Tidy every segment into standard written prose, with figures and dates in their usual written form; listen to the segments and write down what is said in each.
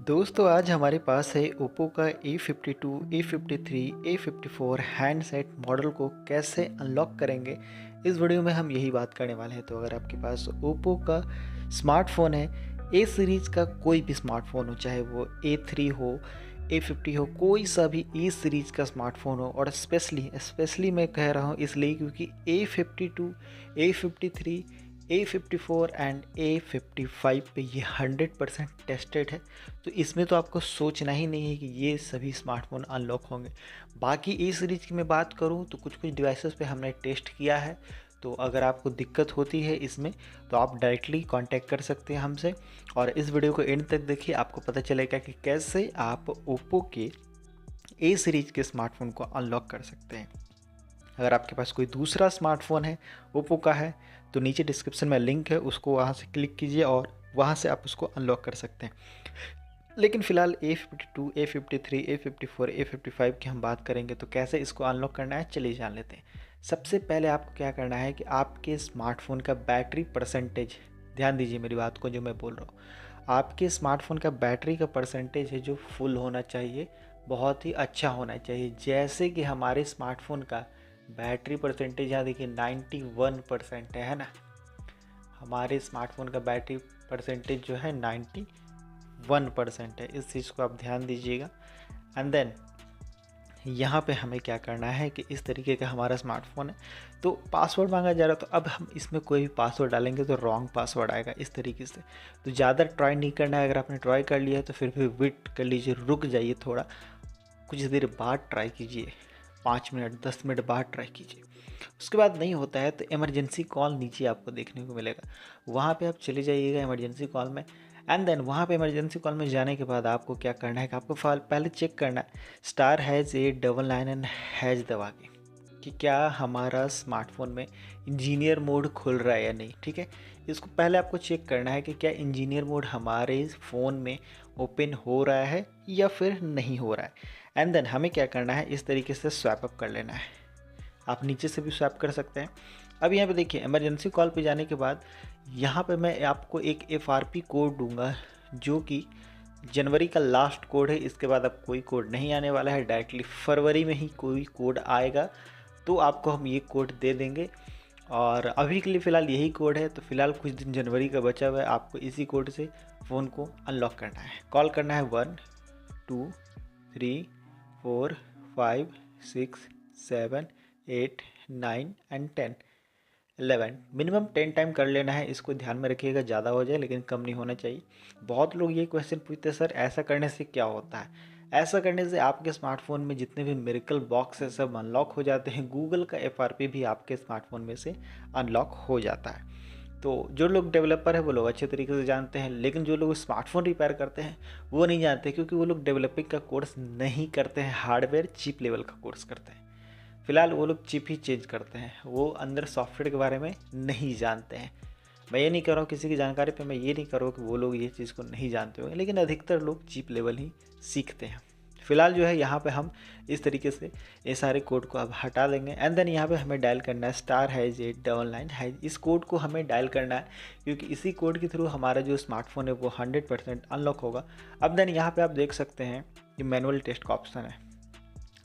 दोस्तों आज हमारे पास है ओप्पो का A52, A53, A54 handset model को कैसे अनलॉक करेंगे। इस वीडियो में हम यही बात करने वाले हैं। तो अगर आपके पास ओप्पो का स्मार्टफोन है, ए सीरीज़ का कोई भी स्मार्टफोन हो, चाहे वो A3 हो, A50 हो, कोई सा भी ए सीरीज़ का स्मार्टफोन हो, और स्पेशली मैं कह रहा हूँ इसलिए क्योंकि A52, A53, A54 and A55 पे ये 100% टेस्टेड है। तो इसमें तो आपको सोचना ही नहीं है कि ये सभी स्मार्टफोन अनलॉक होंगे। बाकी ए सीरीज़ की मैं बात करूँ तो कुछ कुछ डिवाइसेस पे हमने टेस्ट किया है। तो अगर आपको दिक्कत होती है इसमें तो आप डायरेक्टली कांटेक्ट कर सकते हैं हमसे, और इस वीडियो को एंड तक देखिए, आपको पता चलेगा कि कैसे आप ओप्पो के ए सीरीज़ के स्मार्टफोन को अनलॉक कर सकते हैं। अगर आपके पास कोई दूसरा स्मार्टफोन है, ओप्पो का है, तो नीचे डिस्क्रिप्शन में लिंक है, उसको वहाँ से क्लिक कीजिए और वहाँ से आप उसको अनलॉक कर सकते हैं। लेकिन फ़िलहाल A52, A53, A54, A55 की हम बात करेंगे। तो कैसे इसको अनलॉक करना है चलिए जान लेते हैं। सबसे पहले आपको क्या करना है कि आपके स्मार्टफोन का बैटरी परसेंटेज, ध्यान दीजिए मेरी बात को जो मैं बोल रहा हूँ। आपके स्मार्टफोन का बैटरी का परसेंटेज है जो फुल होना चाहिए, बहुत ही अच्छा होना चाहिए। जैसे कि हमारे स्मार्टफोन का बैटरी परसेंटेज यहाँ देखिए 91% है ना। हमारे स्मार्टफोन का बैटरी परसेंटेज जो है 91% है। इस चीज़ को आप ध्यान दीजिएगा। एंड देन यहाँ पे हमें क्या करना है कि इस तरीके का हमारा स्मार्टफोन है, तो पासवर्ड मांगा जा रहा है। तो अब हम इसमें कोई भी पासवर्ड डालेंगे तो रॉन्ग पासवर्ड आएगा इस तरीके से। तो ज़्यादा ट्राई नहीं करना है। अगर आपने ट्राई कर लिया है तो फिर भी वेट कर लीजिए, रुक जाइए थोड़ा, कुछ देर बाद ट्राई कीजिए, 5 मिनट 10 मिनट बाद ट्राई कीजिए। उसके बाद नहीं होता है तो इमरजेंसी कॉल नीचे आपको देखने को मिलेगा, वहाँ पे आप चले जाइएगा इमरजेंसी कॉल में। एंड देन वहाँ पे इमरजेंसी कॉल में जाने के बाद आपको क्या करना है कि आपको पहले चेक करना है *899# दबा के कि क्या हमारा स्मार्टफोन में इंजीनियर मोड खुल रहा है या नहीं। ठीक है, इसको पहले आपको चेक करना है कि क्या इंजीनियर मोड हमारे फ़ोन में ओपन हो रहा है या फिर नहीं हो रहा है। एंड देन हमें क्या करना है, इस तरीके से स्वैप अप कर लेना है। आप नीचे से भी स्वैप कर सकते हैं। अब यहाँ पे देखिए इमरजेंसी कॉल पे जाने के बाद यहाँ पे मैं आपको एक FRP कोड दूंगा जो कि जनवरी का लास्ट कोड है। इसके बाद अब कोई कोड नहीं आने वाला है, डायरेक्टली फरवरी में ही कोई कोड आएगा तो आपको हम ये कोड दे देंगे। और अभी के लिए फ़िलहाल यही कोड है। तो फिलहाल कुछ दिन जनवरी का बचा हुआ है, आपको इसी कोड से फ़ोन को अनलॉक करना है। कॉल करना है 1 2 3 4 5 6 7 8 9 एंड 10 11, मिनिमम 10 टाइम कर लेना है। इसको ध्यान में रखिएगा, ज़्यादा हो जाए लेकिन कम नहीं होना चाहिए। बहुत लोग ये क्वेश्चन पूछते हैं सर ऐसा करने से क्या होता है। ऐसा करने से आपके स्मार्टफोन में जितने भी मिरेकल बॉक्स है सब अनलॉक हो जाते हैं। गूगल का FRP भी आपके स्मार्टफोन में से अनलॉक हो जाता है। तो जो लोग डेवलपर है वो लोग अच्छे तरीके से जानते हैं, लेकिन जो लोग स्मार्टफोन रिपेयर करते हैं वो नहीं जानते, क्योंकि वो लोग डेवलपिंग का कोर्स नहीं करते हैं, हार्डवेयर चिप लेवल का कोर्स करते हैं। फिलहाल वो लोग चिप ही चेंज करते हैं, वो अंदर सॉफ्टवेयर के बारे में नहीं जानते हैं। मैं ये नहीं कर रहा हूँ किसी की जानकारी पे, मैं ये नहीं कर रहा हूँ कि वो लोग ये चीज़ को नहीं जानते होंगे, लेकिन अधिकतर लोग चिप लेवल ही सीखते हैं। फिलहाल जो है यहाँ पे हम इस तरीके से ये सारे कोड को अब हटा देंगे। एंड देन यहाँ पे हमें डायल करना है *899#। इस कोड को हमें डायल करना है क्योंकि इसी कोड के थ्रू हमारा जो स्मार्टफोन है वो 100% अनलॉक होगा। अब देन यहाँ पे आप देख सकते हैं कि मैनुअल टेस्ट का ऑप्शन है।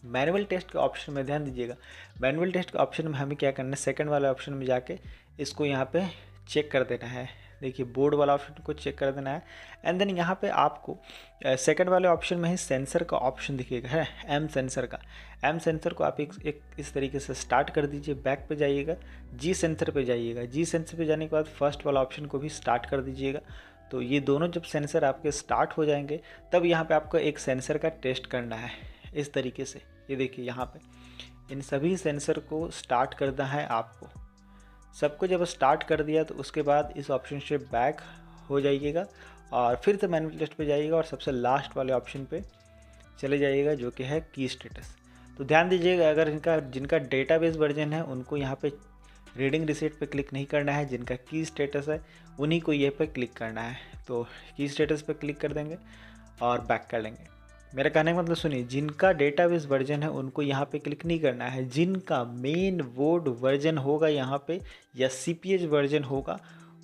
मैनुअल टेस्ट के ऑप्शन में ध्यान दीजिएगा। मैनुअल टेस्ट के ऑप्शन में हमें क्या करना है, सेकंड वाले ऑप्शन में जाके इसको यहाँ पे चेक कर देना है। देखिए बोर्ड वाला ऑप्शन को चेक कर देना है। एंड देन यहाँ पे आपको सेकंड वाले ऑप्शन में ही सेंसर का ऑप्शन दिखेगा, है एम सेंसर का। एम सेंसर को आप एक इस तरीके से स्टार्ट कर दीजिए, बैक पे जाइएगा, जी सेंसर पे जाइएगा। जी सेंसर पे जाने के बाद फर्स्ट वाला ऑप्शन को भी स्टार्ट कर दीजिएगा। तो ये दोनों जब सेंसर आपके स्टार्ट हो जाएंगे तब यहाँ पे आपको एक सेंसर का टेस्ट करना है इस तरीके से। ये देखिए यहाँ पे इन सभी सेंसर को स्टार्ट करना है आपको। सबको जब स्टार्ट कर दिया तो उसके बाद इस ऑप्शन से बैक हो जाइएगा और फिर से मैनुअल टेस्ट पे जाइएगा और सबसे लास्ट वाले ऑप्शन पे चले जाइएगा जो कि है की स्टेटस। तो ध्यान दीजिएगा, अगर जिनका डेटाबेस वर्जन है उनको यहाँ पे रीडिंग रिसीट पे क्लिक नहीं करना है, जिनका की स्टेटस है उन्हीं को ये पे क्लिक करना है। तो की स्टेटस पे क्लिक कर देंगे और बैक कर लेंगे। मेरा कहने का मतलब सुनिए, जिनका डेटाबेस वर्जन है उनको यहाँ पे क्लिक नहीं करना है, जिनका मेन बोर्ड वर्जन होगा यहाँ पे या CPH वर्जन होगा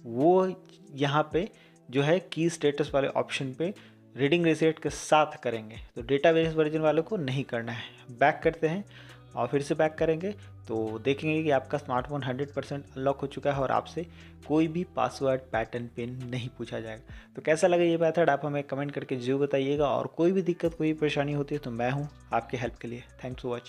वो यहाँ पे जो है की स्टेटस वाले ऑप्शन पे रीडिंग रिसेट के साथ करेंगे। तो डेटाबेस वर्जन वालों को नहीं करना है। बैक करते हैं और फिर से बैक करेंगे तो देखेंगे कि आपका स्मार्टफोन 100% अनलॉक हो चुका है और आपसे कोई भी पासवर्ड, पैटर्न, पिन नहीं पूछा जाएगा। तो कैसा लगा ये मेथड आप हमें कमेंट करके जरूर बताइएगा, और कोई भी दिक्कत, कोई परेशानी होती है तो मैं हूँ आपके हेल्प के लिए। Thanks for watching.